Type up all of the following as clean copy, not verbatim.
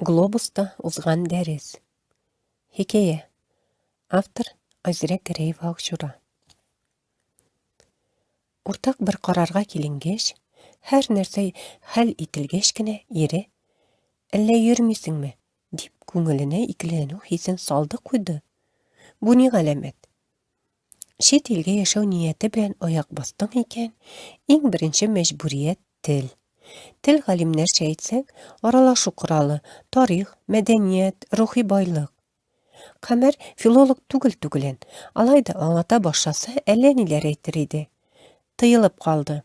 Глобуста узган дәрес. Хикәйә. Автор Азира Кәрәева Акчура. Уртак бер карарга киленгәч, һәр нәрсә хәл ителгәч кенә ире, әллә йөрмисеңме, дип күңеленә икеләнү хисен салды куйды. Бу ни галәмәт? Чит илгә яшәү нияте белән аяк бастың икән, иң беренче мәҗбүрият тел. Тел галимнәрчә әйтсәк, аралашу коралы, тарих, мәдәният, рухи байлык. Кәмәр филолог түгел, алайда аңлата башласа, әллә ниләр әйтер иде. Тыелып калды.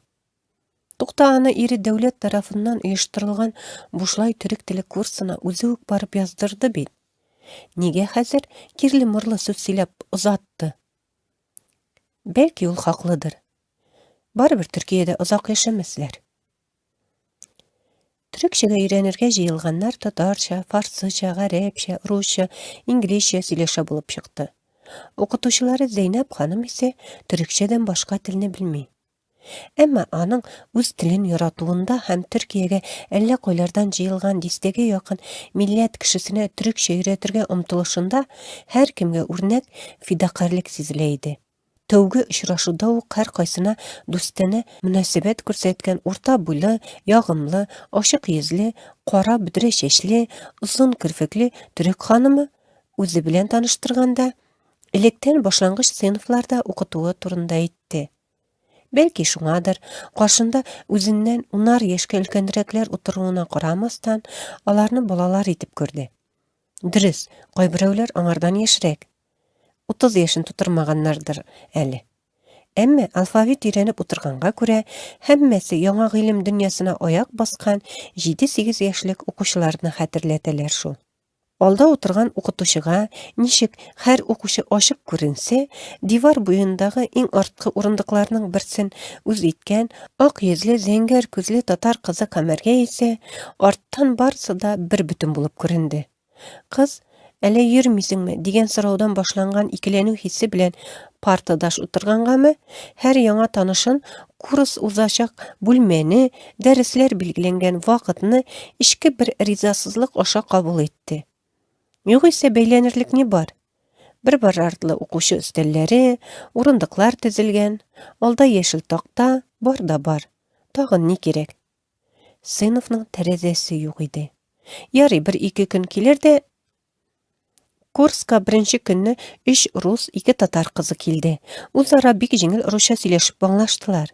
Тукта аны ире дәүләт тарафыннан оештырылган бушлай төрек теле курсына үзе үк барып яздырды бит. Нигә хәзер кирле-мырлы сүз сөйләп озатты? Бәлки ул хаклыдыр. Барыбер Төркиядә озак яшәмәсләр. Төрекчәгә өйрәнергә җыелганнар татарча, фарсыча, гарәпчә, русча, инглизчә сөйләшә булып чыкты. Укытучылары Зәйнәп ханым исә төрекчәдән башка телне белми. Әмма аның үз телен яратуында һәм Төркиягә әллә кайлардан җыелган дистәгә якын милләт кешесенә төрекчә өйрәтергә омтылышында һәр кемгә үрнәк фидакарлык сизелә иде. Тәүге очрашуда ук һәр кайсына дустанә мөнәсәбәт күрсәткән урта буйлы, ягымлы, ачык йөзле, кара бөдрә чәчле, озын кирфекле төрек ханымы үзе белән таныштырганда, электән башлангыч сыйныфларда укытуы турында әйтте. Бәлки шуңадыр, каршында үзеннән 10 яшькә өлкәнрәкләр утыруына карамастан, аларны балалар итеп күрде. Дөрес, кайберәүләр аңардан яшьрәк. 30 яшын тутырмаганнардыр әле. Әмма алфавит өйрәнеп утырганга күрә, һәммәсе яңа гыйлем дөньясына аяк баскан 7-8 яшьлек укучыларны хәтерләтәләр шул. Алда утырган укытучыга ничек һәр укучы ачык күренсә, дивар буендагы иң арткы урындыкларның берсен үз иткән ак йөзле зәңгәр күзле татар кызы Кәмәргә исә арттан барысы да бер бүтән булып күренде. Кыз әллә йөрмисеңме дигән сораудан башланган икеләнү хисе белән партадаш утыргангамы, һәр яңа танышын курс узачак бүлмәне, дәресләр билгеләнгән вакытны ичке бер ризасызлык аша кабул итте. Югыйсә бәйләнерлек ни бар? Бер артлы укучы өстәлләре, урындыклар тезелгән, алда яшел такта, бар да бар. Тагын ни кирәк? Сыйныфның тәрәзәсе юк иде. Ярый, 1-2 көн килер дә, курска беренче көнне 3 рус, 2 татар кызы килде. Үзара бик җиңел русча сөйләшеп аңлаштылар.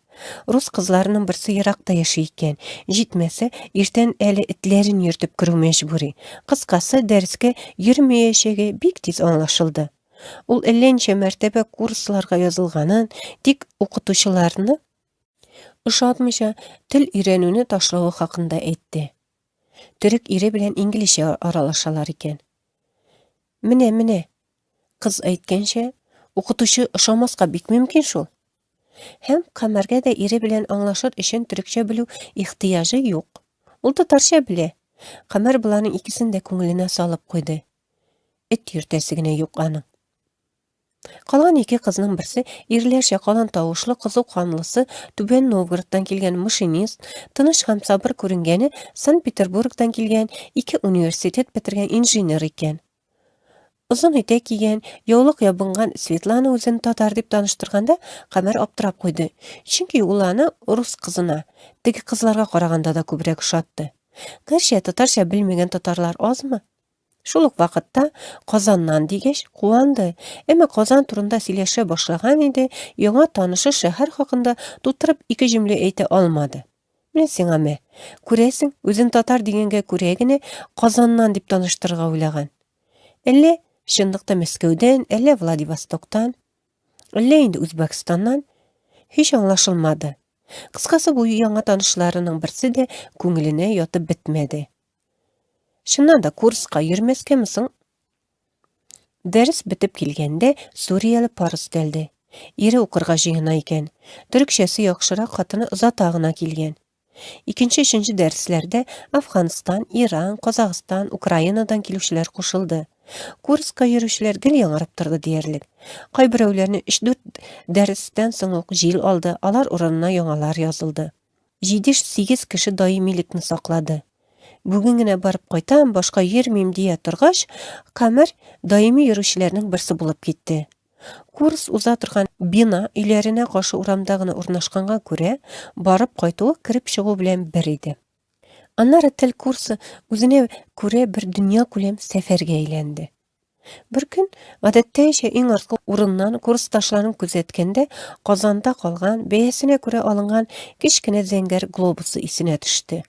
Рус кызларының берсе еракта яши икән. Җитмәсә, иртән әле этләрен йөртеп керү мәҗбүри. Кыскасы, дәрескә йөрмәячәге бик тиз аңлашылды. Ул әллә ничә мәртәбә курсларга язылганын, тик укытучыларны ошатмыйча тел өйрәнүне ташлауы хакында әйтте. Төрек ире белән инглизчә аралашалар икән. Менә, кыз әйткәнчә, укытучы ошамаска бик мөмкин шул. Һәм Кәмәргә дә ире белән аңлашыр өчен төрекчә белү ихтыяҗы юк. Ул татарча белә. Кәмәр буларның икесен дә күңеленә салып куйды. Эт йөртәсе генә юк аның. Калган 2 кызның берсе ирләрчә калын тавышлы, кызу канлысы, Түбән Новгородтан килгән машинист, тыныч һәм сабыр күренгәне Санкт-Петербургтан килгән 2 университет бетергән инженер икән. Озын итәк кигән, яулык ябынган Светлана үзен татар дип таныштырганда, Кәмәр аптырап куйды. Чөнки ул аны рус кызына, теге кызларга караганда да күбрәк ошатты. Гәрчә татарча белмәгән татарлар азмы? Шул ук вакытта Казаннан дигәч куанды. Әмма Казан турында сөйләшә башлаган иде, яңа танышы шәһәр хакында тутырып 2 җөмлә әйтә алмады. Менә сиңа мә, күрәсең, үзен татар дигәнгә күрә генә Казаннан дип таныштырырга уйлаган. Әллә чынлыкта Мәскәүдән, әллә Владивостоктан, әллә инде Үзбәкстаннан һич аңлашылмады. Кыскасы, бу яңа танышларының берсе дә күңеленә ятып бетмәде. Шуннан да курска йөрмәскәме соң? Дәрес бетеп килгәндә Суриялы пар өстәлде. Ире укырга җыена икән. Төрекчәсе яхшырак, хатыны озата гына килгән. Икенче-өченче дәресләрдә Афганстан, Иран, Казакстан, Украинадан килүчеләр кушылды. Курска йөрүчеләр гел яңарып торды диярлек. Кайберәүләрне 3-4 дәрестән соң ук җил алды, алар урынына яңалар язылды. 7-8 кеше даимилекне саклады. Bugün gene barıp qaytam, başka yermeyim diye turgaç, Kamer daimi yürüyüşlerinin birisi bulup gitti. Kurs uza turgan bina ilerine qarşı uramdagına urnaşqanğa göre, barıp qaytığı kirip çıguu bilen bir idi. Annar til kursu özüne göre bir dünya kulem seferge eylendi. Bir gün adetteşe iň arka urundan kursdaşlaryny gözetkende Qazanda kalgan, beyesine göre alıngan kiçkine zenger globusu isine düştü.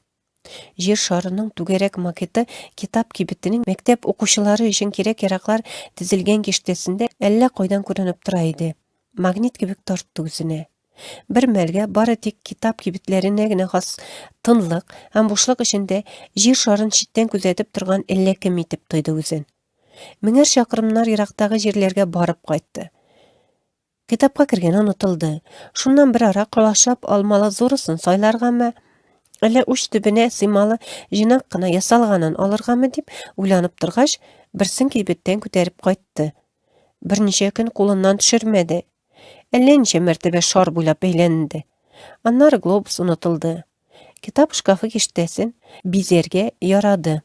Yer şarının tügerek maketi kitap kibitinin mektep okuşulary için kerek yaraklar dizilgen kiştesinde elle koydan көрünüp turaydı. Magnit gibi tarttı özüne. Bir melge bari tek kitap kibitlerine gine has tınlık hem boşluk içinde yer şarın çitten gözetip turgan elle kemitip toydu özün. Minger şakırımlar Irak'tagı yerlerge barıp qaytdı. Kitapga kirgeni unutuldu. Şundan bir ara qolaşlap almalı zorusun saylargama, ele uç tübüne simalı jinak qına yasalganın alırgama dip uylanıp turgaç, birsin kibitten köterip qaytdı. Bir neçe gün kolundan düşürmedi. Elle neçe mertebe şar buylap beylendi. Annar globus unutuldu. Kitap şkafı kiştesin bizerge yaradı.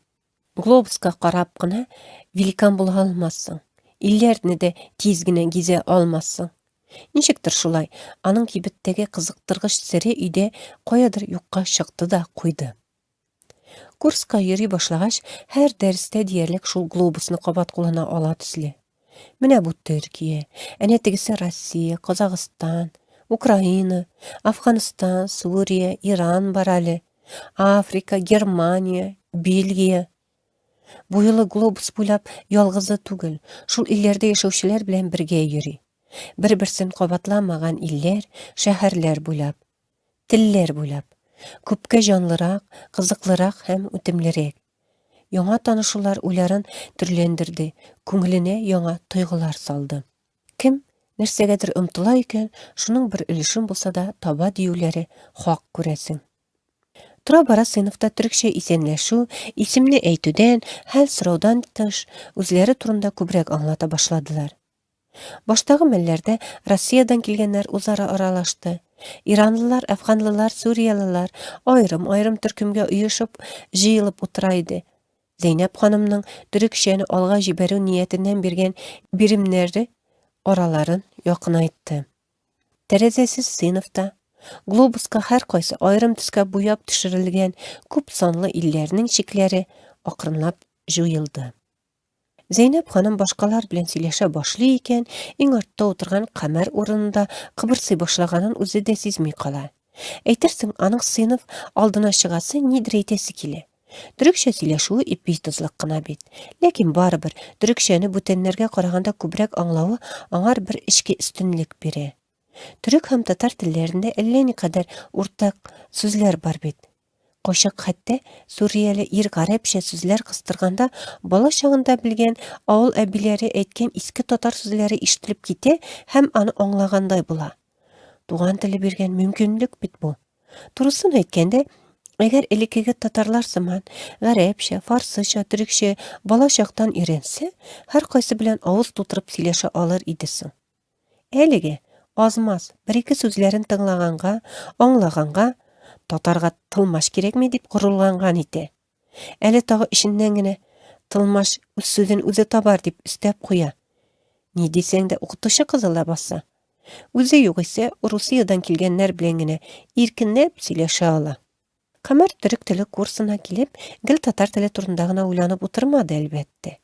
Globuska qarap qına velikan bula almazsın. İllerini de tizgine gize almazsın. Nişiktir şulay, anın kibittegi kızıktırgıç seri üyde koyadır yukka şıktı da koydu. Kurska yürü başlagaç, her derste diyerlik şul globusunu qabat kulana ala tüsli. Mine bu Türkiye, enetigisi Rossiya, Kazakistan, Ukrayna, Afganistan, Suriye, İran barali, Afrika, Germaniya, Belgiya. Bu yılı globus buylap yalgızı tugul, şul illerde yaşauşiler bilen birge yürü. Bir-birsin qabatlamagan iller, şäherler buylap, tiller buylap, köpke janlyrak, kızıklyrak hem ötemlerek. Yoňa tanışular ularyn türlendirdi, köňüline yoňa toýgular saldı. Kim nersegedir ümtula eken, şunun bir ilişin bolsa da taba diýüleri hak göresin. Tura bara sınıfta Türkçe isenleşu, isimli eýtüden, hal sıraudan tyş, özleri turunda köbrek anlata başladılar. Baştagı mellerde Rossiyadan kelgenler uzara aralaştı. İranlılar, Afganlılar, Suriyalılar ayrım türkümge uyuşup, jyýylyp oturaydı. Zeynep hanımның Türkçeni alga jiberu niyetinden bergen birimleri oraların ýakynaytdy. Terezesiz sınıfta globuska her qaysı ayrım tüske buyap düşürilgen köp sanlı illerinin şikleri akırınlap jyýyldy. Zeynep hanım başkalar bilen sileşe başly eken, iň artda oturgan Kamer orununda kıbırsy başlaganyn özü de sezmey kala. Eýtirsiň, anyň sınıf aldyna çygasy nidir eýtesi kile. Türkçe sileşuwy epizodlyk gına bit. Lekin barybir türkçeni butenlerge qaraganda köbrek aňlawy aňar bir içki üstünlik biri. Türk hem tatar tillerinde elleni kadar ortak sözler bar bit. Qoşak hatta Suriyeli ir garepşe sözler kıstırganda bala çağında bilgen awul ebileri etken iski tatar sözleri iştilip gite hem anı anlaganday bula. Tugan tili bergen mümkünlük bit bu. Turusun etkende eger elikege tatarlar zaman garepşe, farsıça, türkçe bala çağdan irense her qaysı bilen awuz tuturup sileşe alır idisin. Elige azmaz bir-iki sözlerin tыңlaganга, anlaganга tatarga tılmaş kerekmi dip qurulgangan ite. Eli tağı işinden gine tılmaş üz sözün özü tabar dip üstep kuya. Ni deseň de okutuşa kızıla bassa. Özü ýok ise Russiyadan kelgenler bilen gine irkinlep sileşe ala. Kamer Türk tili kursuna kilip, gil tatar tili turundagına uylanyp oturmady elbette.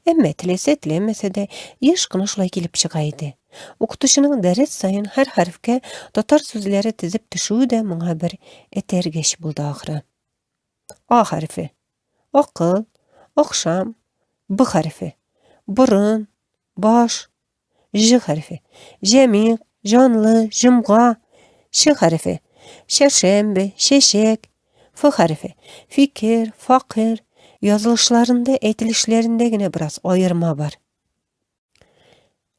Emme tilese tilemese de ýeşgyny şulay kilip çygaýdy. Okutuşynyň ders sayın her harfke tatar sözleri tizip düşüğü de muňa bir etergeç buldu ahira. A harfi, akyl, akşam, B harfi, burun, baş, J harfi, jemik, janly, jymga, Ş harfi, şerşembe, şeşek, F harfi, fikir, fakir, yazılışlarında, etilişlerinde gine biraz ayırma var.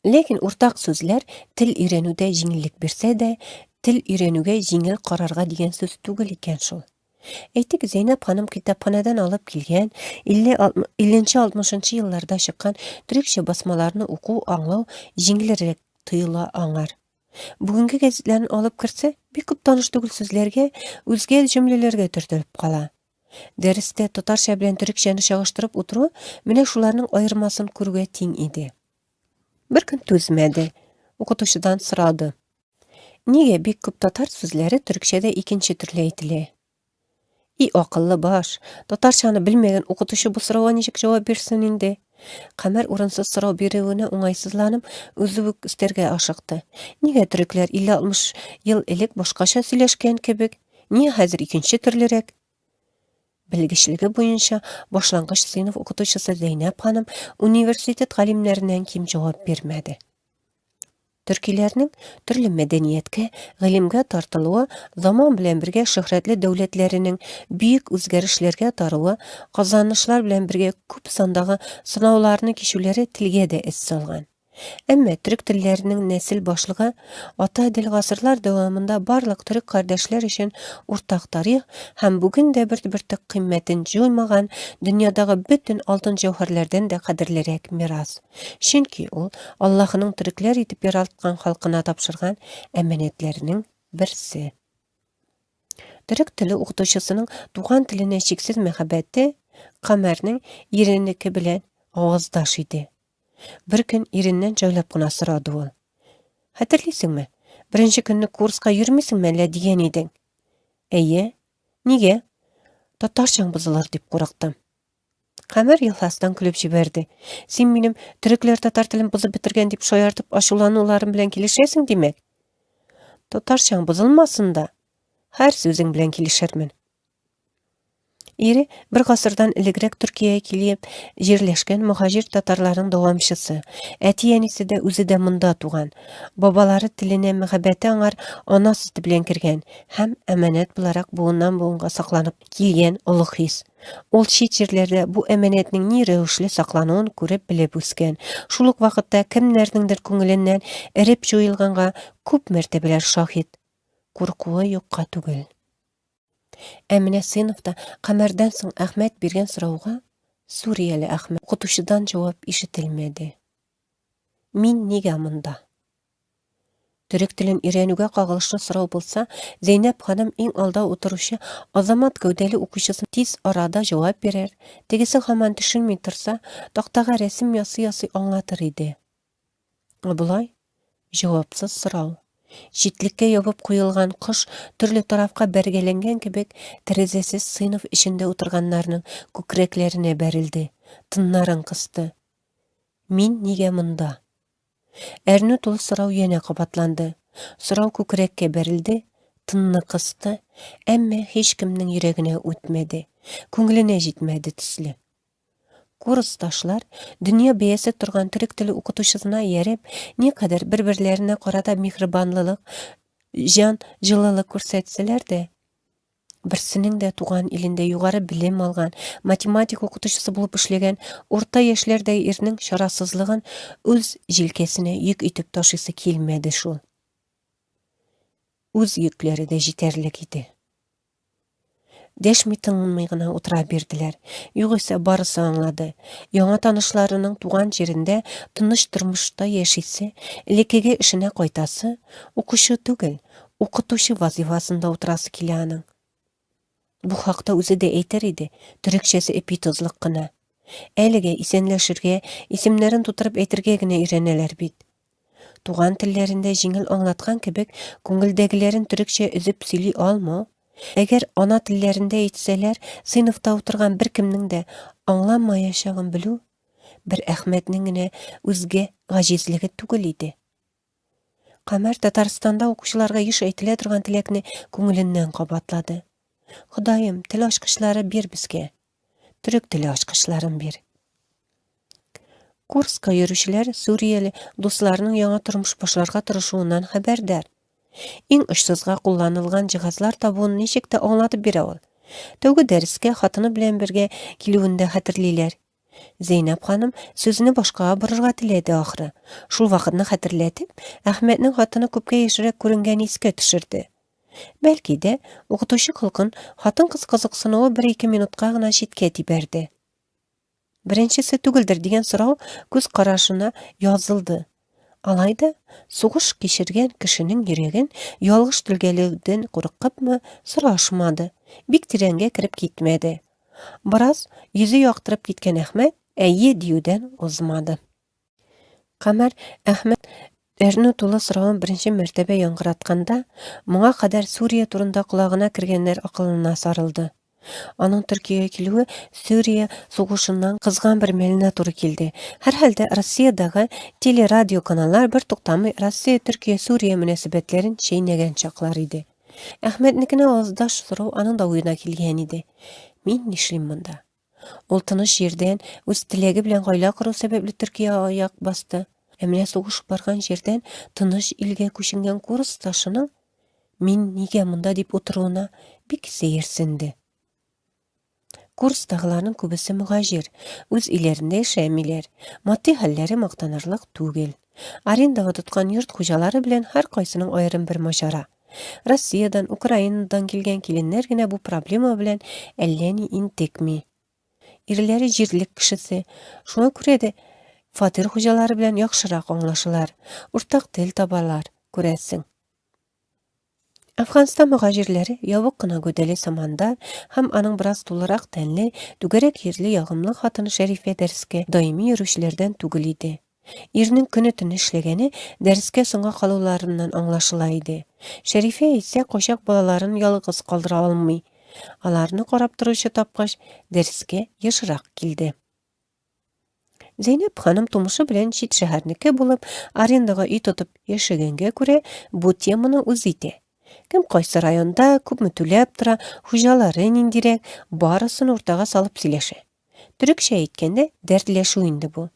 Lekin ortak sözler til ürenüde jiňillik berse de, til ürenüge jiňil qararga digen söz tugul eken şol. Eýtik Zeynep hanım kitapxanadan alıp kelgen 50-60 ýyllarda çykkan türkçe basmalaryny okuw, aňlaw jiňilrek tyýyla aňar. Bugünkü gezetlerini alıp kirse, bir köp tanış tugul sözlerge, özge jümlelerge türtülüp kala. Дәрестә татарча белән төрекчәне чагыштырып утыру менә шуларның айырмасын күрүгә тиң иде. Бер көн түзмәде. Укытучыдан сорады. Нигә бик күп татар сүзләре төрекчәдә икенче төрле әйтелә? И акыллы баш, татарчаны белмәгән укытучы бу сорауга ничек җавап бирсен инде? Кәмәр урынсыз сорау бирүенә уңайсызланып, үзе үк өстәргә ашыкты. Нигә төрекләр 50-60 ел элек башкача сөйләшкән кебек? Нигә хәзер икенче төрлерәк? Белгечлеге буенча башлангыч сыйныф укытучысы Зәйнәп ханым университет галимнәреннән ким җавап бирмәде. Төркиләрнең төрле мәдәнияткә, гыйлемгә тартылуы, заман белән бергә шөһрәтле дәүләтләренең бөек үзгәрешләргә таруы, казанышлар белән бергә күп сандагы сынауларны кичүләре телгә дә эз салган. Әмма төрек телләренең нәсел башлыгы ата дел гасырлар дәвамында барлык төрек кардәшләр өчен уртак тарих һәм бүген дә бер кыйммәтен җуймаган дөньядагы бөтен алтын җәүһәрләрдән дә кадерлерәк мирас. Чөнки ул Аллаһның төрекләр итеп яраткан халкына тапшырган әманәтләренең берсе. Төрек теле укытучысының туган теленә чиксез мәхәббәте Кәмәрнең иренеке белән аваздаш иде. Bir gün irindən җайлап кына сорады ул. Хәтерлисеңме? Беренче көнне курска йөрмисеңме әллә дигән идең? Әйе. Нигә? Татарчаң бозылыр дип курыктым. Кәмәр елхастан көлеп җибәрде. Син минем төрекләр татар телен бозып бетергән дип шаяртып ачулануларым белән килешәсең димәк? Татарчаң бозылмасын да, һәр сүзең белән килешермен. Ире bir гасырдан элегрәк Төркиягә килеп җирләшкән мөхаҗир татарларның дәвамчысы. Әти-әнисе дә үзе дә монда туган. Бабалары теленә мәхәббәте аңар ана сөте белән кергән һәм әманәт буларак буыннан буынга сакланып килгән олуг хис. Ул чит җирләрдә бу әманәтнең ни рәвешле саклануын күреп белеп үскән. Шул ук вакытта кемнәрнеңдер күңеленнән эреп җуелганга күп мәртәбәләр шаһит. Куркуы юкка түгел. Әминә сыйныфта Кәмәрдән соң Әхмәт биргән сорауга Сүрияле Әхмәт укытучыдан җавап ишетелмәде. Мин нигә монда? Төрек телен өйрәнүгә кагылышлы сорау булса, Зәйнәп ханым иң алда утыручы азамат гәүдәле укучысын тиз арада җавап бирер, тегесе һаман төшенми торса, тактага рәсем ясый аңлатыр иде. Булай җавапсыз сорау. Читлеккә ябып куелган кош төрле тарафка бәргәләнгән кебек тәрәзәсез сыйныф эчендә утырганнарның күкрәкләренә бәрелде, тыннарын кысты. Мин нигә монда? Әрнү тулы сорау янә кабатланды. Сорау күкрәккә бәрелде, тынны кысты, әмма һеч кемнең йөрәгенә үтмәде, күңеленә җитмәде төсле. Курсташлар дөнья бәясе торган төрек теле укытучысына яреп, никадәр бер-берләренә карата михрибанлылык, җан җылылык күрсәтсәләр дә, берсенең дә туган илендә югары белем алган, математик укытучысы булып эшләгән урта яшьләрдәге ирнең шарасызлыгын үз җилкәсенә йөк итеп ташыйсы килмәде шул. Үз йөкләре дә җитәрлек иде. Дәшми тыңлый гына утыра бирделәр. Югыйсә барысы аңлады. Яңа танышларының туган җирендә тыныч тормышта яшисе, элеккеге эшенә кайтасы, укучы түгел, укытучы вазифасында утырасы килә аның. Бу хакта үзе дә әйтер иде, төрекчәсе эпитозлык кына. Әлегә исәнләшергә, исемнәрен тутырып әйтергә генә өйрәнәләр бит. Туган телләрендә җиңел аңлаткан кебек, күңелдәгеләрен төрекчә өзеп сөйли алмау. Әгәр ана телләрендә әйтсәләр, сыйныфта утырган бер кемнең дә аңламаячагын белү, бер Әхмәтнең генә үзгә гаҗизлеге түгел иде. Кәмәр Татарстанда укучыларга еш әйтелә торган теләкне күңеленнән кабатлады. Ходаем, тел ачкычлары бир безгә. Төрек теле ачкычларын бир. Курска йөрүчеләр Сүрияле дусларының яңа тормыш башларга тырышуыннан хәбәрдар. Иң очсызга кулланылган җиһазлар табуын ничек тә аңлатып бирә ул. Тәүге дәрескә хатыны белән бергә килүендә хәтерлиләр. Зәйнәп ханым сүзне башкага борырга теләде ахры. Шул вакытны хәтерләтеп, Әхмәтнең хатыны күпкә яшьрәк күренгән искә төшерде. Бәлки дә укытучы кылкын хатын-кыз кызыксынуы 1-2 минутка гына читкә тибәрде. Беренчесе түгелдер дигән сорау күз карашына язылды. Алайда сугыш кечирген кишинин йөрәген ялгыш тилгәләүдән куркыпмы сорашмады. Бик тирәнгә кирип китмәде. Бераз йөзе яктырып киткән Әхмәт әйе диюдән узмады. Камар Әхмәт әрнү тулы сорауын беренче мәртәбә яңгыратканда, моңа кадәр Сүрия турында колагына кергәннәр акылына сарылды. Аның Төркиягә килүе Сүрия сугышыннан кызган бер мәленә туры килде. Һәрхәлдә Россиядагы телерадио каналлар бер туктамый Россия-Төркия-Сүрия мөнәсәбәтләрен чәйнәгән чаклар иде. Әхмәтникенә авыздаш сорау аның да уена килгән иде. Мин нишлим монда? Ул тыныч җирдән үз теләге белән гаилә кору сәбәпле Төркиягә аяк басты. Менә сугыш барган җирдән тыныч илгә күченгән курсташының мин нигә монда дип утыруына бик сәерсенде. Курстагыларның күбесе мухаҗир, үз илләрендә яшәмиләр, матди хәлләре мактанырлык түгел. Арендага тоткан йорт хуҗалары белән һәр кайсының аерым бер маҗара. Россиядән, Украинадан килгән киленнәр генә бу проблема белән әллә ни интекми. Ирләре җирлек кешесе, шуңа күрә дә фатир хуҗалары белән яхшырак аңлашалар, уртак тел табалар, күрәсең. Әфганстан мухаҗирләре ябык кына гәүдәле Самандар һәм аның бераз тулырак тәнле, түгәрәк йөзле ягымлы хатыны Шәрифә дәрескә даими йөрүчеләрдән түгел иде. Ирнең көне-төне эшләгәне дәрескә соңга калуларыннан аңлашыла иде. Шәрифә исә качак балаларын ялгыз калдыра алмый. Аларны карап торучы тапкач, дәрескә ешрак килде. Зәйнәп ханым тумышы белән чит шәһәрнеке булып, арендага үй тотып яшәгәнгә күрә, бу теманы үз итә. Кем кайсы районда, күпме түләп тора, хуҗалары ниндирәк, барысын уртага салып сөйләшә. Төрекчә әйткәндә, дәртләшү инде бу.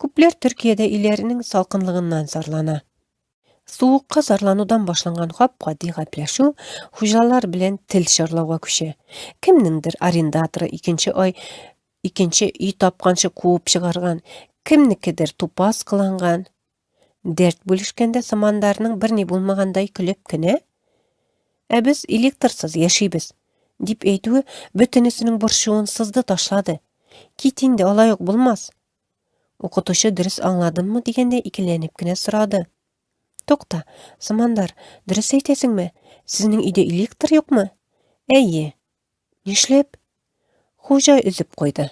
Күпләр Төркиядә иләренең салкынлыгыннан зарлана. Суыкка зарланудан башланган гап-гади гапләшү хуҗалар белән тел шарлауга күчә. Кемнеңдер арендаторы икенче үй тапканчы куып чыгарган, кемникедер тупас кыланган. Дәрт бүлешкәндә Самандарның берни булмагандай көлеп кенә, «Ә без электрсыз яшибез», дип әйтүе бөтенесенең борчуын сызды ташлады. Кит инде, алай ук булмас. Укытучы дөрес аңладыммы дигәндә икеләнеп кенә сорады. Тукта, Самандар, дөрес әйтәсеңме? Сезнең өйдә электр юкмы? Әйе. Нишләп? Хуҗа үзеп куйды.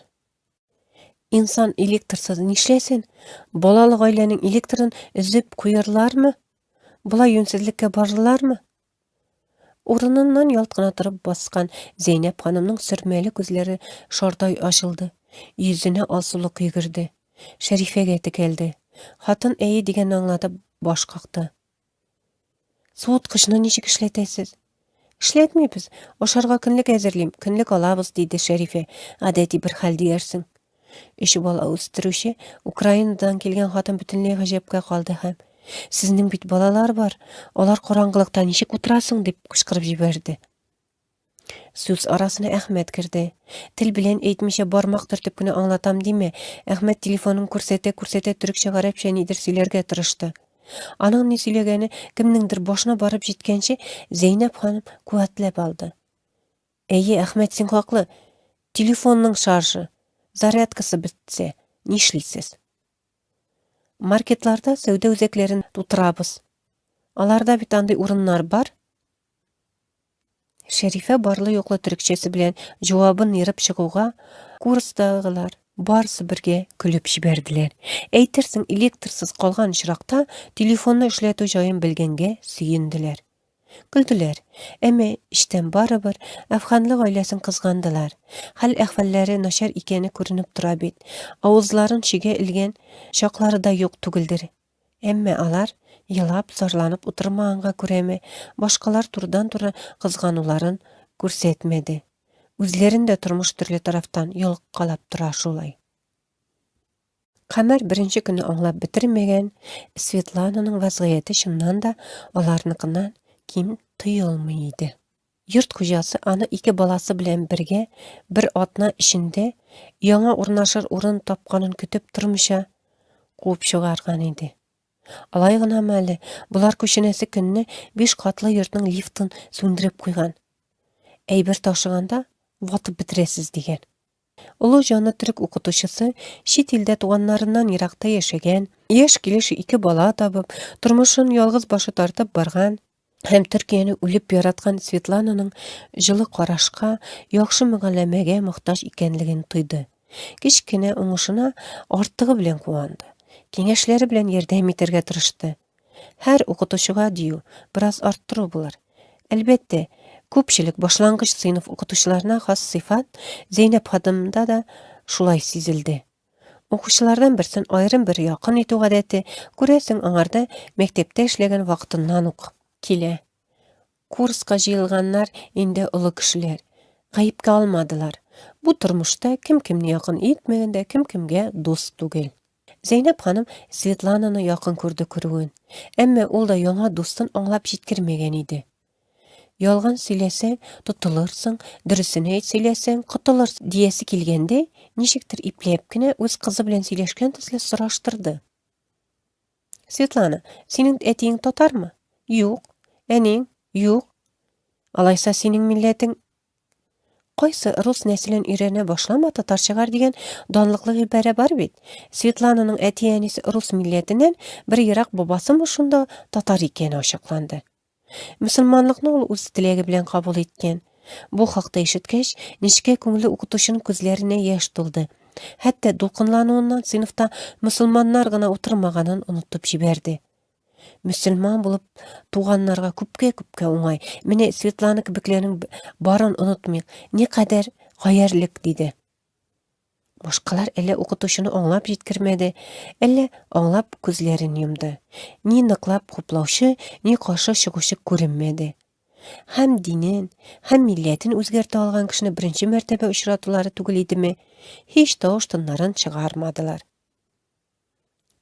Инсан электрсыз нишләсен? Балалы гаиләнең электрын үзеп куярлармы? Булай юньсезлеккә барырлармы? Урыныннан ялткына торып баскан Зәйнәп ханымның сөрмәле күзләре шардай ачылды. Йөзенә алсулык йөгерде. Шәрифәгә текәлде. Хатын әйе дигән аңлатып баш какты. Суыткычны ничек эшләтәсез? Эшләтмибез. Ашарга көнлек әзерлим, көнлек алабыз, диде Шәрифә. Гадәти бер хәл диярсең. Өч бала үстерүче Украинадан килгән хатын бөтенләй гаҗәпкә калды һәм «Сезнең бит балалар бар, алар караңгылыкта ничек утырасың?» дип кычкырып җибәрде. Сүз арасына Әхмәт керде. Тел белән әйтмичә бармак төртеп кенә аңлатам диме, Әхмәт телефонын күрсәтә төрекчә гарәпчә нидер сөйләргә тырышты. Аның ни сөйләгәне кемнеңдер башына барып җиткәнче Зәйнәп ханым куәтләп алды. Әйе, Әхмәт, син хаклы. Телефонның шаржы, зарядкасы бетсә, нишлисез? Маркетларда сәүдә үзәкләрен тутырабыз. Аларда бит андый урыннар бар. Шәрифә барлы юклы төрекчәсе белән җавабын йырып чыгуга, курстагылар барысы бергә көлеп җибәрделәр. Әйтерсең, электрсыз калган очракта телефонны эшләтү җаен белгәнгә сөенделәр. Көлделәр. Әмма иштән барыбер Әфганлы гаиләсен кызгандылар. Хәл-әхвәлләре начар икәне күренеп тора бит. Авызларын чигә илгән чаклары да юк түгелдер. Әмма алар елап зарланып утырмаганга күрәме, башкалар турыдан-туры кызгануларын күрсәтмәде. Үзләрендә тормыш төрле тарафтан ялкалап тора шулай. Камар беренче көнне аңлап бетермәгән, Светлананың вазгыяте чыннан да аларныкыннан ким тыелмый иде. Йорт хуҗасы аны ике баласы белән бергә бер атна эчендә яңа урнашыр урын тапканын көтеп тормыйча куып чыгарган иде. Алай гына мәле, булар күченәсе көнне 5 катлы йортның лифтын сүндереп куйган. Әйбер ташыганда ватып бетерәсез дигән. Улы жаны түрк укытучысы шет илдә туганнарыннан еракта яшәгән, яшь килеш 2 бала табып, тормышын ялгыз башы тартып барган һәм Төркияне үлеп яраткан Светлананың җылы карашка, яхшы мөгамәләгә мохтаҗ икәнлеген тойды. Кичкенә уңышына артыгы белән куанды. Киңәшләре белән ярдәм итәргә тырышты. Һәр укытучыга дию бераз арттыру булыр. Әлбәттә, күпчелек башлангыч сыйныф укытучыларына хас сыйфат Зәйнәп ханымда да шулай сизелде. Укучылардан берсен аерым бер якын итү гадәте, күрәсең, аңарда мәктәптә эшләгән вакытыннан ук килә. Курска җыелганнар инде олы кешеләр. Гаепкә алмадылар. Бу тормышта кем-кемне якын итмәгәндә, кем-кемгә дус түгел. Зәйнәп ханым Светлананы якын күрде күрүен. Әмма ул да яңа дустын аңлап җиткермәгән иде. Ялган сөйләсәң, тотылырсың, дөресен әйт сөйләсәң, котылырсың диясе килгәндә, ничектер ипләп кенә үз кызы белән сөйләшкән төсле сораштырды. Светлана, синең әтиең татармы? Юк. Әнең? Юк. Алайса синең милләтең кайсы рус нәселен өйрәнә башлама татарчагар дигән данлыклы гыйбарә бар бит. Светлананың әти-әнисе рус милләтеннән, бер ерак бабасымы шунда татар икәне ачыкланды. Мөселманлыкны ул үз теләге белән кабул иткән. Бу хакта ишеткәч, нечкә күңеле укытучының күзләренә яшь тулды. Хәтта дулкынлануыннан сыйныфта мөселманнар гына утырмаганын онытып җибәрде. Мөселман булып туганнарга күпкә уңай. Менә Светлана кебекләрнең барын онытмыйк. Никадәр хәерлек диде. Башкалар әллә укытучыны аңлап җиткермәде, әллә аңлап күзләрен йомды. Ни ныклап хуплаучы, ни каршы чыгучы күренмәде. Һәм динен, һәм милләтен үзгәртә алган кешене беренче мәртәбә очратулары түгел идеме, һич тавыш-тыннарын чыгармадылар.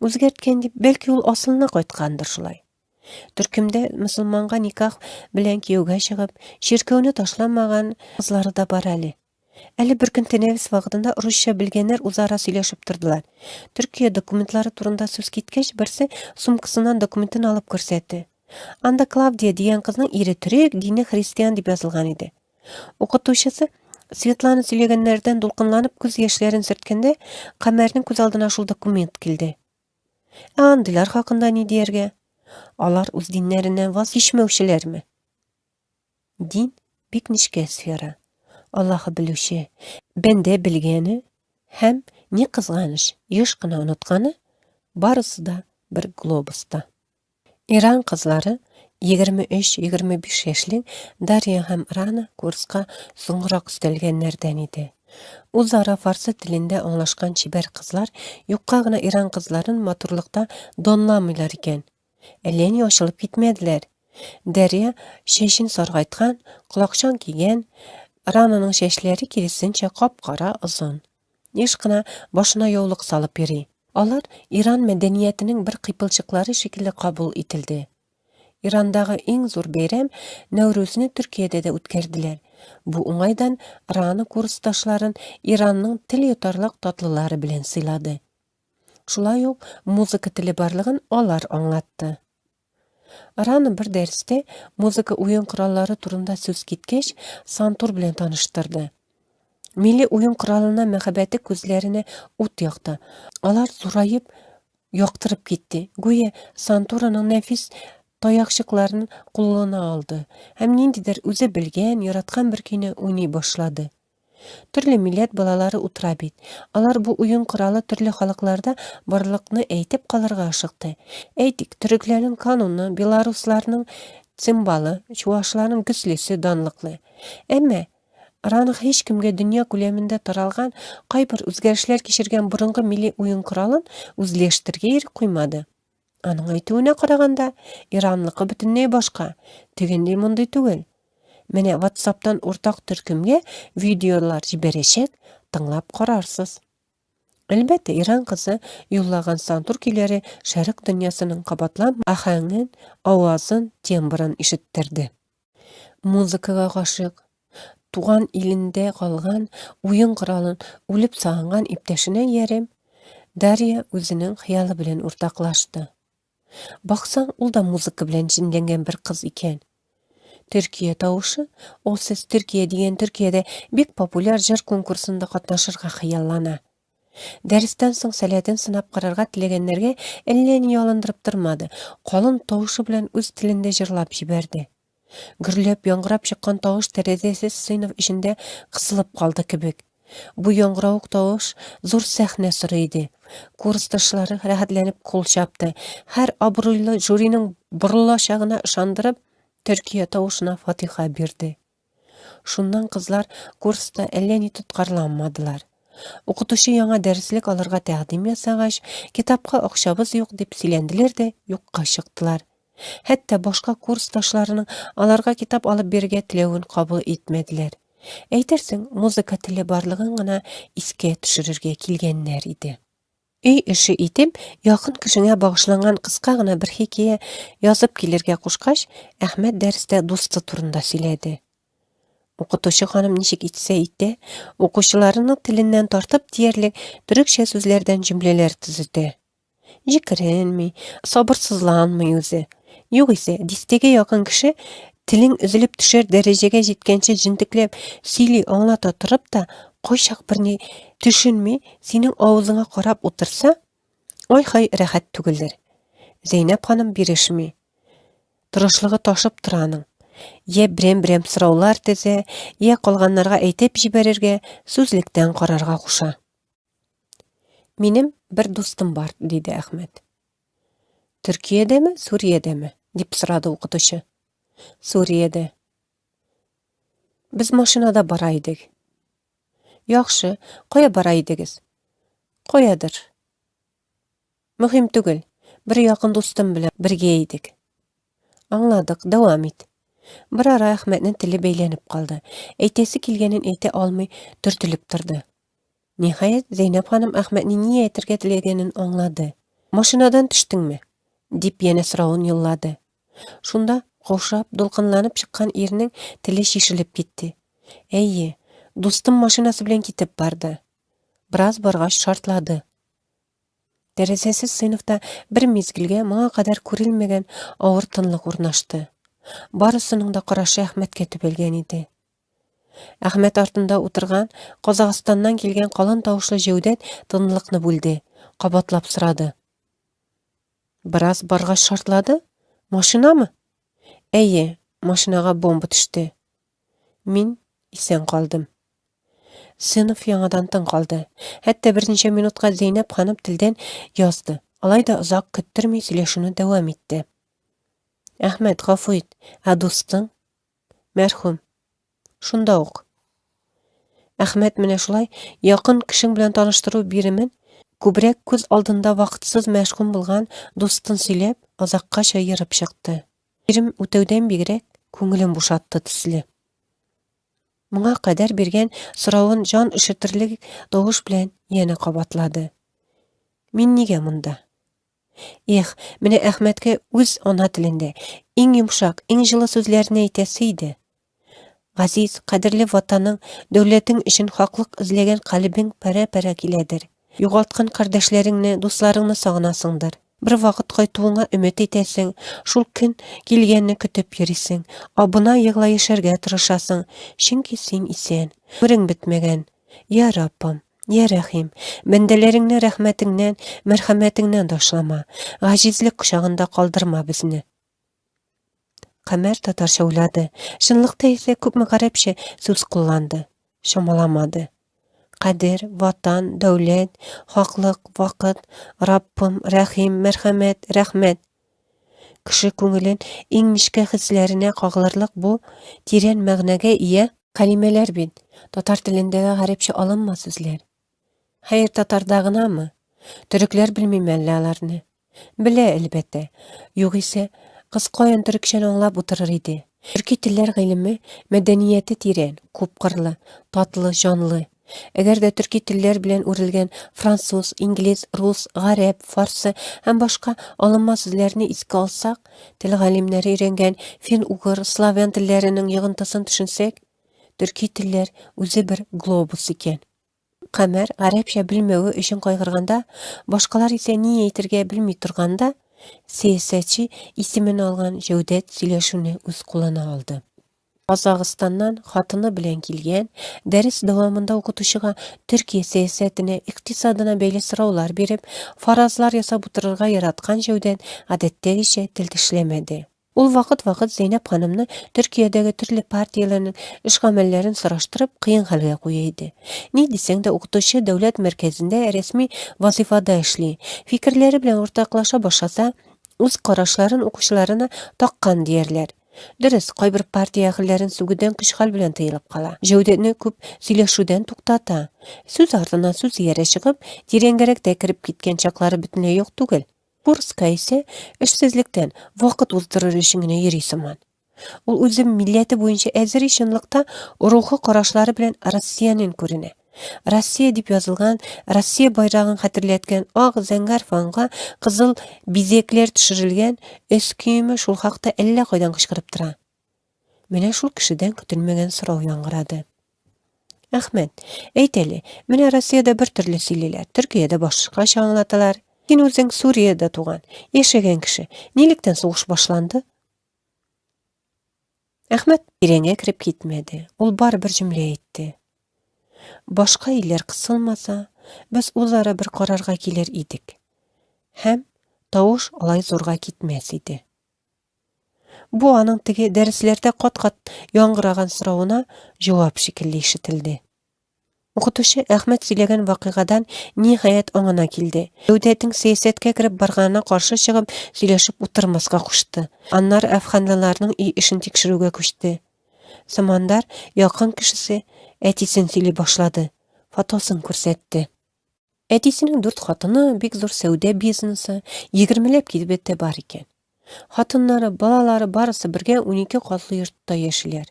Үзгәрткән дип, бәлки ул асылына кайткандыр шулай. Төркемдә мөселманга никах белән кияүгә чыгып, чиркәүне ташламаган кызлары да бар әле. Әле бер көн тәнәфес вакытында русча белгәннәр үзара сөйләшеп тордылар. Төркия документлары турында сүз киткәч, берсе сумкасыннан документын алып күрсәтте. Анда Клавдия дигән кызның ире төрек, дине христиан дип язылган иде. Укытучысы Светлана сөйләгәннәрдән дулкынланып күз яшьләрен сөрткәндә, Камәрнең күз алдына шул документ килде. Андыйлар хакында ни дияргә? Алар үз диннәреннән ваз кичмәүчеләрме? Дин бик нечкә сфера. Аллаһы белүче, бәндә белгәне һәм ни кызганыч, еш кына онытканы барысы да бер глобуста. Иран кызлары 23-25 яшьлек Дарья һәм Рана курска соңрак өстәлгәннәрдән иде. Үзара фарсы телендә аңлашкан чибәр кызлар юкка гына Иран кызларын матурлыкта донламыйлар икән. Әллә ни ачылып китмәделәр. Дарья чәчен саргайткан, колакчан кигән, Рананың чәчләре киресенчә кап-кара озын. Еш кына башына яулык салып йөри. Алар Иран мәдәниятенең бер кыйпылчыклары шикелле кабул ителде. Ирандагы иң зур бәйрәм Нәүрүзне Төркиядә дә үткәрделәр. Бу уңайдан Рана курсташларын Иранның тел йотарлык татлылары белән сыйлады. Шулай ук музыка теле барлыгын алар аңлатты. Рана бер дәрестә музыка уен кораллары турында сүз киткәч, Сантур белән таныштырды. Милли уен коралына мәхәббәте күзләренә ут якты. Алар зурайып, яктырып китте. Гүя Сантураның нәфис таякчыкларын кулына алды һәм ниндидер үзе белгән, яраткан бер көйне уйный башлады. Төрле милләт балалары утыра бит. Алар бу уен коралы төрле халыкларда барлыкны әйтеп калырга ашыкты. Әйтик, төрекләрнең кануны, белорусларның цимбалы, чуашларның гөслесе данлыклы. Әмма Рана һич кемгә дөнья күләмендә таралган кайбер үзгәрешләр кичергән борынгы милли уен коралын үзләштергә куймады. Аның әйтүенә караганда, Иранлыкы бөтенләй башка, тегендәй мондый түгел. Менә WhatsApp-тан уртак төркемгә видеолар җибәрәчәк, тыңлап карарсыз. Әлбәттә, Иран кызы юллаган Сантур көйләре шәрык дөньясының кабатлан ахәңен, авазын, тембрын ишеттерде. Музыкага гашык, туган илендә калган, уен коралын үлеп сагынган иптәшенә ярем, Дарья үзенең хыялы белән уртаклашты. Баксаң, ул да музыка белән җинләнгән бер кыз икән. Türkiye тавышы, ол сіз Türkiye деген Türkiye'de бик популяр жыр конкурсында катнашырга хыяллана. Дәрістен соң сәләтен сынап карарга теләгәннәргә әллә ни ялындырып тормады. Калын тавышы белән үз телендә җырлап җибәрде. Гөрләп яңгырап чыккан тавыш тәрәзәсез сыйныф ишендә кысылып калды кебек. Бу яңгыравык тавыш зур сәхнә сыры иде. Курсташлары рәхәтләнеп кул чапты. Һәр абруйлы жюриның борылачагына ышандырып, Төркия тавышына фатиха бирде. Шуннан кызлар курста әллә ни тоткарламадылар. Укытучы яңа дәреслек алырга тәкъдим ясагач, китапка акчабыз юк дип сөйләнделәр дә юкка чыктылар. Хәтта башка курсташларының аларга китап алып бирергә теләвен кабул итмәделәр. Әйтерсең, музыка теле барлыгын гына искә төшерергә килгәннәр иде. Өй эше итеп, якын кешеңә багышланган кыска гына бер хикәя язып килергә кушкач, Әхмәт дәрестә дусты турында сөйләде. Укытучы ханым ничек итсә итте, укучыларының теленнән тартып диярлек төрекчә сүзләрдән җөмләләр төзетә. Җикеренми, сабырсызланмый үзе. Югыйсә, дистәгә якын кеше телең өзелеп төшәр дәрәҗәгә җиткәнче җентекләп сөйли аңлата торып та, кайчак берни төшенми, синең авызыңа карап утырса, ай-хай рәхәт түгелдер. Зәйнәп ханым бирешми. Тырышлыгы ташып тораның. Я берәм-берәм сораулар тезә, я калганнарга әйтеп җибәрергә, сүзлектән карарга куша. Минем бер дустым бар, диде Әхмәт. Төркиядәме, Сүриядәме? Дип сорады укытучы. Сүриядә. Без машинада бара идек. Яхшы, кая бара идегез? Каядыр. Мөһим түгел. Бер якын дустым белән бергә идек. Аңладык, дәвам ит. Бер ара Әхмәтнең теле бәйләнеп калды. Әйтәсе килгәнен әйтә алмый төртелеп торды. Ниһаять, Зәйнәп ханым Әхмәтнең ни әйтергә теләгәнен аңлады. Машинадан төштеңме? Дип янә соравын юллады. Шунда каушап, дулкынланып чыккан ирнең теле шишелеп китте. Әйе, дустым машинасы белән китеп барды. Бераз баргач шартлады. Тәрәзәсез сыйныфта бер мизгелгә моңа кадәр күрелмәгән авыр тынлык урнашты. Барысының да карашы Әхмәткә төбәлгән иде. Әхмәт артында утырган, Казакъстаннан килгән калын тавышлы җәүдәт тынлыкны бүлде, кабатлап сорады. Бераз баргач шартлады? Машинамы? Әйе, машинага бомба төште. Мин исән калдым. Сыйныф яңадан тын калды. Хәтта берничә минутка Зәйнәп ханым телдән язды. Алай да озак көттерми сөйләшүне дәвам итте. Әхмәт, гафу ит, ә дустың? Мәрхүм. Шунда ук. Әхмәт менә шулай якын кешең белән таныштыру биремен күбрәк күз алдында вакытсыз мәшгуль булган дустын сөйләп, азакка чайырып чыкты. Ирем үтәүдән бигрәк күңелен бушатты төсле. Моңа кадәр биргән соравын җан өшетерлек тавыш белән яңа кабатлады. Мин нигә монда? Эх, менә Әхмәткә үз ана телендә иң йомшак, иң җылы сүзләрне әйтәсе иде. Газиз, кадерле ватаның, дәүләтең өчен хаклык эзләгән калбең пәрә-пәрә киләдер. Югалткан кардәшләреңне, дусларыңны сагынасыңдыр. Бер вакыт кайтуыңа өмет итәсең, шул көн килгәнне көтеп йөрисең, абына егла яшәргә тырышасың, чөнки син исән, өмерең бетмәгән. Я Раббым, я Рәхим, бәндәләреңне рәхмәтеңнән, мәрхәмәтеңнән ташлама, гаҗизлек кочагында калдырма безне. Камер татарча уйлады. Чынлыкта исә күпме гарәпчә сүз кулланды. Шамаламады. Кадер, ватан, дәүләт, хаклык, вакыт, Раббым, Рәхим, мәрхәмәт, рәхмәт. Кеше күңелен иң нечкә хисләренә кагылырлык бу тирән мәгънәгә ия калимәләр бит. Татар телендәге гарәпчә алынма сүзләр. Хәер, татарда гынамы? Төрекләр белмим әллә аларны. Белә, әлбәттә. Югыйсә, кыз каян төрекчән аңлап утырыр иде. Төрки телләр гыйлеме, мәдәнияте тирән, күпкырлы, татлы, җанлы. Әгәр дә төрки телләр белән үрелгән француз, инглиз, рус, гарәп, фарсы һәм башка алынма сүзләрне искә алсак, тел галимнәре өйрәнгән фин-угыр, славян телләренең йогынтысын төшенсәк, төрки телләр үзе бер глобус икән. Камер гарәпчә белмәве өчен кайгырганда, башкалар исә ни әйтергә белми торганда, сәясәтче исемен алган Җәүдәт сөйләшүне үз кулына алды. Казакстаннан хатыны белән килгән, дәрес дәвамында укытучыга Төркия сәясәтенә, икътисадына бәйле сораулар биреп, фаразлар ясап утырырга яраткан җәүдән гадәттәгечә тел тешләмәде. Ул вакыт-вакыт Зәйнәп ханымны Төркиядәге төрле партияләрнең эш-гамәлләрен сораштырып, кыен хәлгә куя иде. Ни дисәң дә, укытучы дәүләт мәркәзендә рәсми вазифада эшли, фикерләре белән уртаклаша башласа, үз карашларын укучыларына таккан диярләр. Дөрес, кайбер партия әгъзаларын сүгүдән көч-хәл белән тыелып кала. Җәүдәтне күп сөйләшүдән туктата. Сүз артыннан сүз иярә чыгып, тирәнгәрәк тә кирип киткән чаклары бөтенләй юк түгел. Курска исә эшсезлектән вакыт уздырыр өчен генә йөри сыман. Ул үзе милләте буенча әзер ишенлыкта рухы карашлары белән Россиянин күренә. Россия дип язылган, Россия байрагын хәтерләткән ак зәңгәр фанга кызыл бизекләр төшерелгән өс киеме шул хакта әллә кайдан кычкырып тора. Менә шул кешедән көтелмәгән сорау яңгырады. Әхмәт, әйт әле, менә Россиядә бер төрле сөйлиләр, Төркиядә башкача аңлаталар. Син үзең Суриядә туган, яшәгән кеше. Нилектән сугыш башланды? Әхмәт тирәнгә кирип китмәде. Ул бар бер җөмлә әйтте. Башка илләр кысылмаса, без үзара бер карарга килер идек. Һәм тавыш алай зурга китмәс иде. Бу аның теге дәресләрдә кат-кат яңгыраган соравына җавап шикелле ишетелде. Укытучы Әхмәт сөйләгән вакыйгадан ниһаять аңына килде. Дәүләтнең сәясәткә кирип барганына каршы чыгып, сөйләшеп утырмаска кушты. Аннары әфханлыларның үй эшен тикшерүгә күчте. Самандар якын кешесе әтисен сөйли башлады. Фотосын күрсәтте. Әтисенең 4 хатыны, бик зур сәүдә бизнесы, 20ләп кибете бар икән. Хатыннары, балалары барысы бергә 12 катлы йортта яшиләр.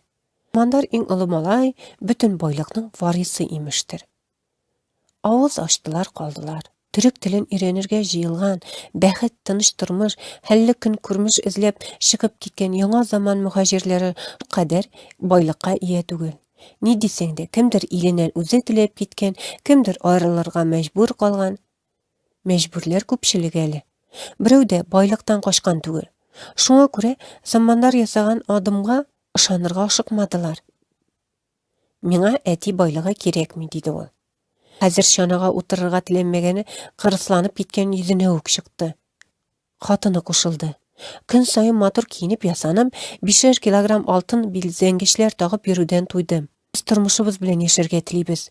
Самандар иң олы малай, бөтен байлыкның варисы имештер. Авыз ачтылар, калдылар. Төрек телен өйрәнергә җыелган, бәхет, тыныч тормыш, хәлле көн күрмеш эзләп чыгып киткән яңа заман мөхаҗирләре кадәр байлыкка ия түгел. Ни дисәң дә, кемдер иленнән үзе теләп киткән, кемдер аерылырга мәҗбүр калган. Мәҗбүрләр күпчелек әле. Берәү дә байлыктан качкан түгел. Шуңа күрә Самандар ясаган адымга ышанырга ашыкмадылар. Миңа әти байлыгы кирәкми, диде ул. Хәзер чанага утырырга теләмәгәне кырысланып киткән йөзенә үк чыкты. Хатыны кушылды. Көн сайын матур киенеп ясанып, 5 килограмм алтын билзәнгечләр тагып йөрүдән туйдым. Без тормышыбыз белән яшәргә телибез.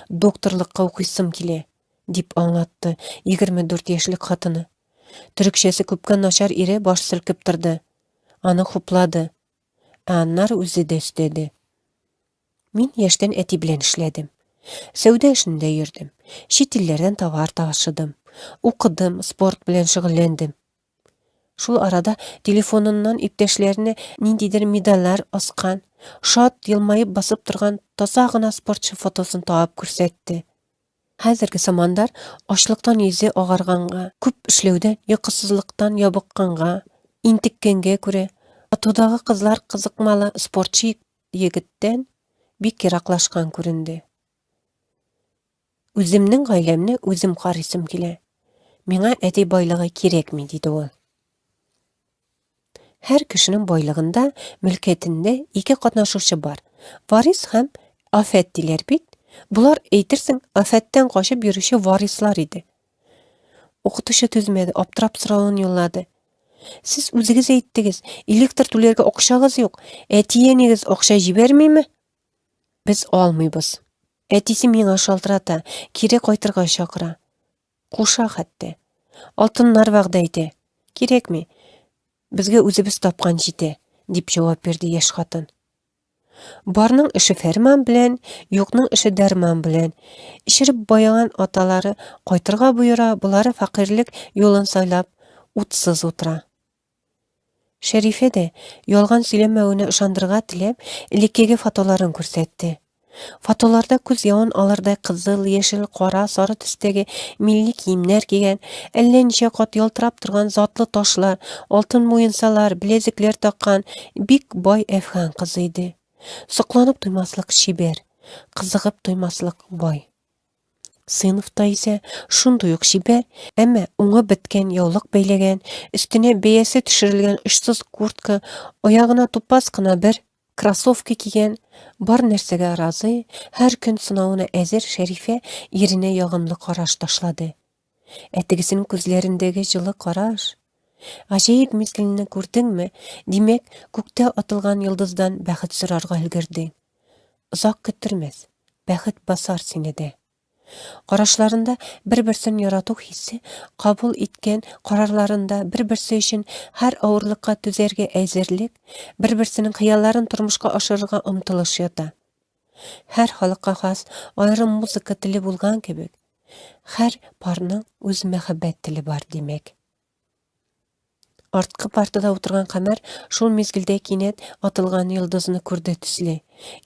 Докторлыкка укыйсым килә, дип аңлатты 24 яшьлек хатыны. Төрекчәсе күпкә начар ире баш селкеп торды. Аны хуплады. Аннары үзе дә өстәде. Мин яшьтән әти белән эшләдем. Сәүдә эшендә йөрдем. Чит илләрдән товар ташыдым. Укыдым, спорт белән шөгыльләндем. Шул арада телефоныннан иптәшләренә ниндидер медальләр аскан, шат елмаеп басып торган таза гына спортчы фотосын табып күрсәтте. Хәзерге Самандар ачлыктан йөзе агарганга, күп эшләүдән, йокысызлыктан ябыкканга, интеккәнгә күрә, атудагы кызлар кызыкмалы спортчы егеттән бик ераклашкан күренде. Үземнең гаиләмне үзем карыйсым килә. Миңа әти байлыгы кирәкми, диде ул. Һәр кешенең байлыгында, мөлкәтендә 2 катнашучы бар. Варис һәм афәт диләр бит. Булар әйтерсең афәттән качып йөрүче варислар иде. Укытучы түзмәде, аптырап соравын юллады. Сез үзегез әйттегез, электр түләргә акчагыз юк. Әтиянегез акча җибәрмиме? Без алмыйбыз. Әтисе миңа шалтырата, кире кайтырга чакыра. Куша хәтта. Алтыннар вәгъдә итә. Кирәкми. Безгә үзебез тапкан җитә, дип җавап бирде яшь хатын. Барның эше фәрман белән, юкның эше дәрман белән. Ишереп баяган аталары кайтырга буйыра, булары фәкыйрлек юлын сайлап, утсыз утыра. Шәрифә дә ялган сөйләмәвенә ышандырга теләп, элеккеге фотоларын күрсәтте. Фотоларда күз явын алырдай кызыл, яшел, кара, сары төстәге милли киемнәр кигән, әллә ничә кат ялтырап торган затлы ташлар, алтын муенсалар, билезекләр таккан бик бай әфган кызы иде. Сокланып туймаслык шибәр, кызыгып туймаслык бай. Сыйныфта исә шундый ук шибәр, әмма уңы беткән яулык бәйләгән, өстенә бәясе төшерелгән очсыз куртка, аягына тупас кына бер Krossovka kiyген, бар нәрсәгә разый, һәр көн сынауына әзер Шәрифә иренә ягымлы караш ташлады. Әтегесенең күзләрендәге җылы караш. Гаҗәеп мизгелне күрдеңме? Димәк, күктә атылган йолдыздан бәхет сорарга өлгерде. Озак көттермәс, бәхет басар сине дә. Карашларында бер-берсен ярату хиссе, кабул иткән карарларында бер-берсе өчен һәр авырлыкка түзәргә әзерлек, бер-берсенең хыялларын тормышка ашырырга омтылыш ята. Һәр халыкка хас аерым музыка теле булган кебек, һәр парның үз мәхәббәт теле бар димәк. Арткы партада утырган Камәр шул мизгелдә кинәт атылган йолдызны күрде төсле.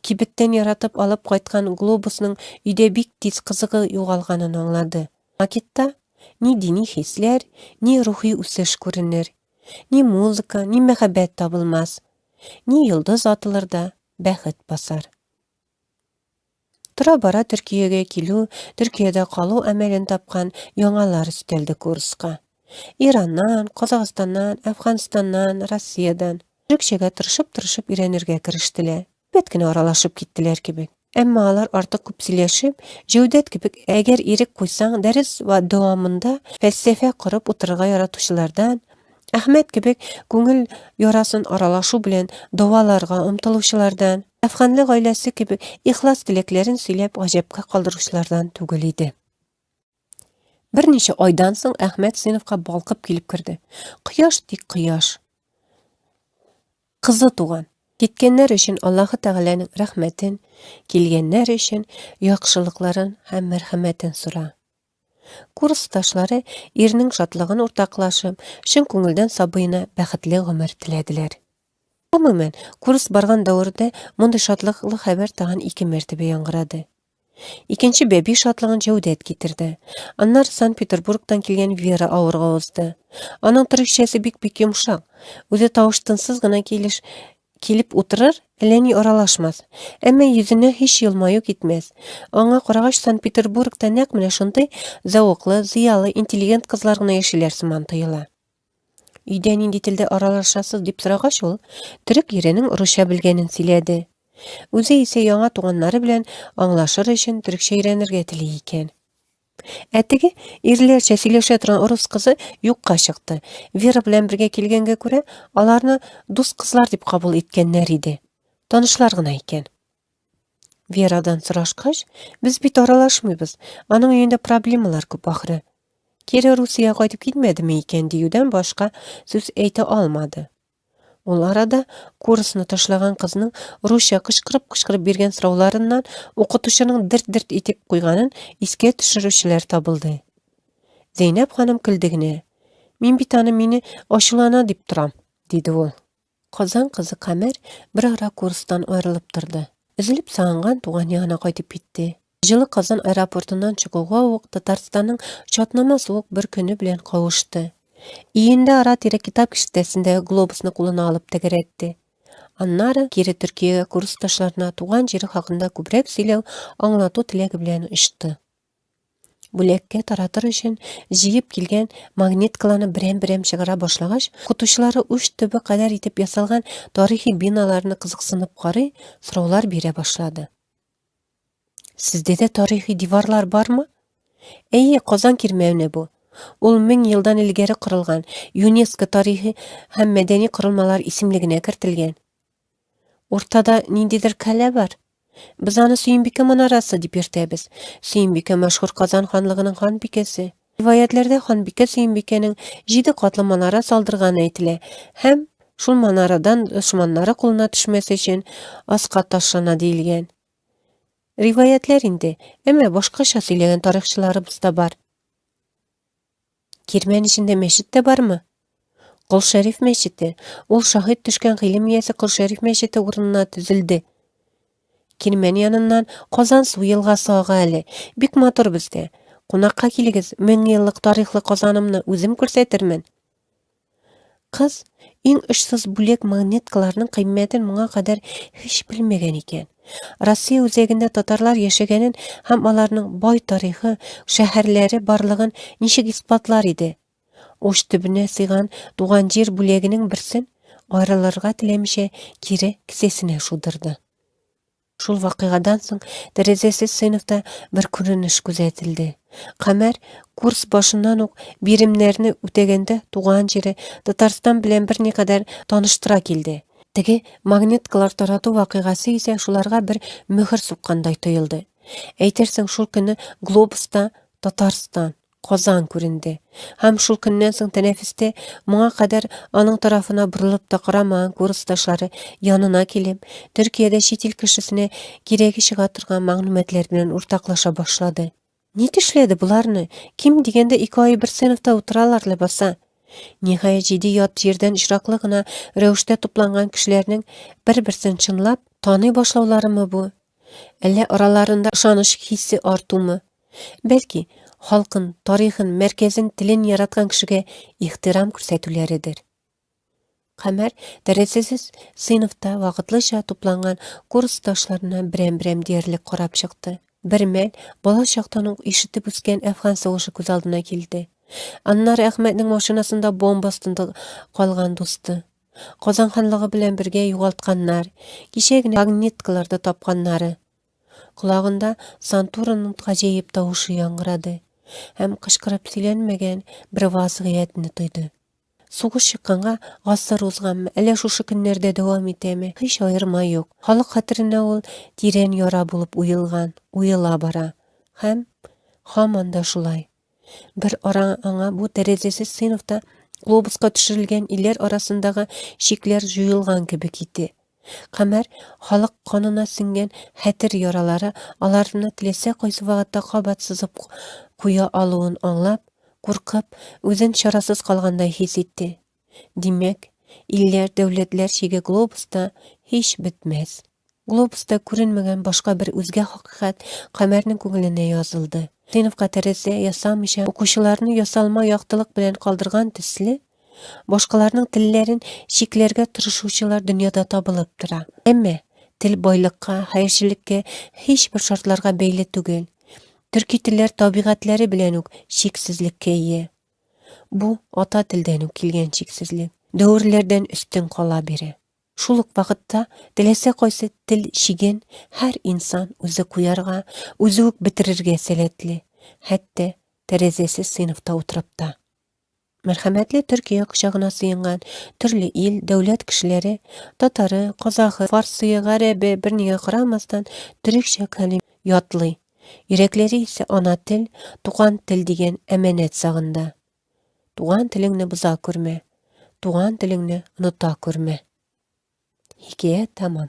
Кибеттән яратып алып кайткан глобусның өйдә бик тиз кызыгы югалганын аңлады. Макетта ни дини хисләр, ни рухи үсеш күренер, ни музыка, ни мәхәббәт табылмас, ни йолдыз атылыр да бәхет басар. Тора-бара Төркиягә килү, Төркиядә калу әмәлен тапкан яңалар өстәлде курска. Ираннан, Казакъстаннан, Әфганстаннан, Россиядан. Төркчәгә тырышып өйрәнергә керештеләр. Бәт кенә аралашып киттеләр кебек. Әмма алар артык күп сөйләшеп, Җәүдәт кебек әгәр ирек куйсаң, дәрес ва дәвамында фәлсәфә корып утырырга яратучылардан, Әхмәт кебек күңел ярасын аралашу белән даваларга омтылучылардан, Әфганлы гаиләсе кебек ихлас теләкләрен сөйләп гаҗәпкә калдыручылардан түгел иде. Берничә айдан соң Әхмәт сыйныфка балкып килеп керде. Кояш тик кояш. Кызы туган. Киткәннәр өчен Аллаһы Тәгаләнең рәхмәтен, килгәннәр өчен яхшылыкларын һәм мәрхәмәтен сора. Курсташлары ирнең шатлыгын уртаклашып, чын күңелдән сабыена бәхетле гомер теләделәр. Гомумән, курс барган дәврдә мондый шатлыклы хәбәр тагын 2 мәртәбә яңгырады. Икенче бәби шатлыгын Җәүдәт китерде. Аннары Санкт-Петербургтан килгән Вера авырга узды. Аның төркчәсе бик йомшак. Үзе тавыштансыз гына килеп утырыр, әллә ни аралашмас. Әмма йөзенә һич елмаю китмәс. Аңа карагач Санкт-Петербургта нәкъ менә шундый зәвыклы, зыялы, интеллигент кызлар гына яшиләр сыман тоела. Өйдә нинди телдә аралашасыз дип сорагач ул, төрек иренең русча белгәнен сөйләде. Үзе исә яңа туганнары белән аңлашыр өчен төркчә өйрәнергә тели икән. Әтеге ирләрчә сөйләшә торган рус кызы юкка чыкты. Вера белән бергә килгәнгә күрә, аларны дус кызлар дип кабул иткәннәр иде. Танышлар гына икән. Верадан сорашкач, без бит аралашмыйбыз. Аның өендә проблемалар күп ахры. Кире Русиягә кайтып китмәдеме икән диюдән башка сүз әйтә алмады. Ул арада курсны ташлаган кызның русча кычкырып биргән сорауларыннан укытучының дерт итеп куйганын искә төшерүчеләр табылды. Зәйнәп ханым көлде генә. Мин бит аны мине ачулана дип торам, диде ул. Казан кызы Камәр бер ара курстан аерылып торды. Üzülеп сагынган туган ягына кайтып китте. Жылы Казан аэропортунан чыгуга ук Татарстанның чатнама суык бер көне белән кавышты. Июньдә ара-тирә китап киштәсендә глобусны кулына алып тәгәрәтте. Аннары кире Төркиягә курсташларына туган җире хакында күбрәк сөйләү, аңлату теләге белән очты. Бүләккә таратыр өчен җыеп килгән магниткаларны берәм-берәм чыгара башлагач, укытучылары уч төбе кадәр итеп ясалган тарихи биналарны кызыксынып карый, сораулар бирә башлады. Сездә дә тарихи диварлар бармы? Әйе, Казан кирмәвне бу. Ул 1000 елдан илгәре корылган, ЮНЕСКО тарихи һәм мәдәни корылмалар исемлегенә кертелгән. Уртада ниндидер кәлә бар. Без аны Сөембикә манарасы дип йөртәбез. Сөембикә мәшһүр Казан ханлыгының ханбикәсе. Риваятләрдә ханбикә Сөембикәнең 7 катлы манара салдырганы әйтелә һәм шул манарадан дошманнары кулына төшмәс өчен аска ташлана диелгән. Риваятләр инде, әмма башкача сөйләгән тарихчыларыбыз да бар. Кирмән эчендә мәчет тә бармы? Кол Шәриф мәчете. Ул шаһит төшкән гыйлем иясе Кол Шәриф мәчете урынына төзелде. Кирмән яныннан Казан су елгасы ага әле. Бик матур бездә. Кунакка килегез, 1000 еллык тарихлы Казанымны үзем күрсәтермен. Кыз иң очсыз бүләк магниткаларның кыйммәтен моңа кадәр һич белмәгән икән. Россия үзәгендә татарлар яшәгәнен һәм аларның бай тарихы, шәһәрләре барлыгын ничек испатлар иде. Уч төбенә сыйган туган җир бүләгенең берсен Ayrılırga tilemişe kiri kisesine şudurdu. Şul vakıgadan soň derejesiz sınıfta bir көрүнүш күзәтилdi. Камер курс başından ok birimlerini ütegende tuğan jeri Tatarstan bilen bir nekadar tanıştıra kildi. Tigi magnetkalar taratуу vakıgası ise şularga bir mühür sukkanday tuyuldu. Әйтерсең şul күнü Globusta Tatarstan Qozan көрүндü. Hem şul günden soň teneffüste muňa kadar aның tarafına burilip da qaramagan kursdaşlary yanına kelip, Türkiýede şetil kişisine keregi şyga turgan maglumatlar bilen urtaklaşa başlady. Ne düşledi bularny? Kim digende 2 ay bir sınıfta oturalarly bolsa, nihaýat jidi ýat jerden işrakly gına rewişde toplangan kişileriniň bir-birsini çynlap tany başlawlarymy bu? Elle aralarında ışanış hissi artumu? Belki halkın, tarixin, merkezin, tilin yaratgan kişige ihtiram көрсөтүүлeridir. Kamer derejesiz sınıfta wagıtlyça toplangan kursdaşlaryna birem derlik qarap çykdy. Bir mel bala şakdan ok işitip üsken Afgan soguşy göz aldyna keldi. Annar Ahmetning maşynasynda bomba astynda qalgan dosty. Qozan hanlygy bilen birge ýogaltganlar, kişegini magnetkalarda tapganlary. Kulağında Santura'nın gajayip tawuşy ýangrady. Hem kışkırıp silenmegen bir wasygyýetini duydu. Soguş çykkanга gassar uzganmy, ele şuşy günlerde dowam etemi, hiç aýyrma ýok. Halyk hatyryna ol diren ýara bolup uyylgan, uyula bara. Hem hamanda şulay. Bir ara aňa bu derejesiz sınıfta globuska düşürilgen iller arasyndagy şikler juyulgan gibi gitdi. Kamer halyk kanyna singen hatyr ýaralary alaryna tilese goýsy wagtda gabat syzyp kuya aluwyn aňlap, gurkyp, özün şarasız kalganday his etdi. Demek, iller, döwletler şige globusta hiç bitmez. Globusta görünmegen başka bir özge hakikat Kamerning köňüline ýazyldy. Sınıfga terese ýasamışa okuşylaryny ýasalma ýaktylyk bilen kaldyrgan tisli, başkalarının tillerin şiklerge tırışuşçılar dünyada tabılıp tura. Emme til boylukka, hayırşilikke, hiç bir şartlarga beyli tügül. Türki tiller tabigatları bilen uk şiksizlikke ýe. Bu ata tilden uk kilgen şiksizlik. Döwürlerden üstün kala biri. Şuluk wagtda dilese goýsa til şigen her insan özü kuyarga, özü bitirirge seletli. Hatta terezesiz sınıfta oturup-da. Merhametli Türkiye kuşağına sığıngan türlü il, devlet kişileri, Tatarı, Kazakı, Farsıyı, Garebi bir niye kıramasdan Türkçe kalim yatlı. Yürekleri ise ana til, tuğan til degen emanet sagında. Tuğan tilingni buza körme, tuğan tilingni unuta körme. Hikaye tamam.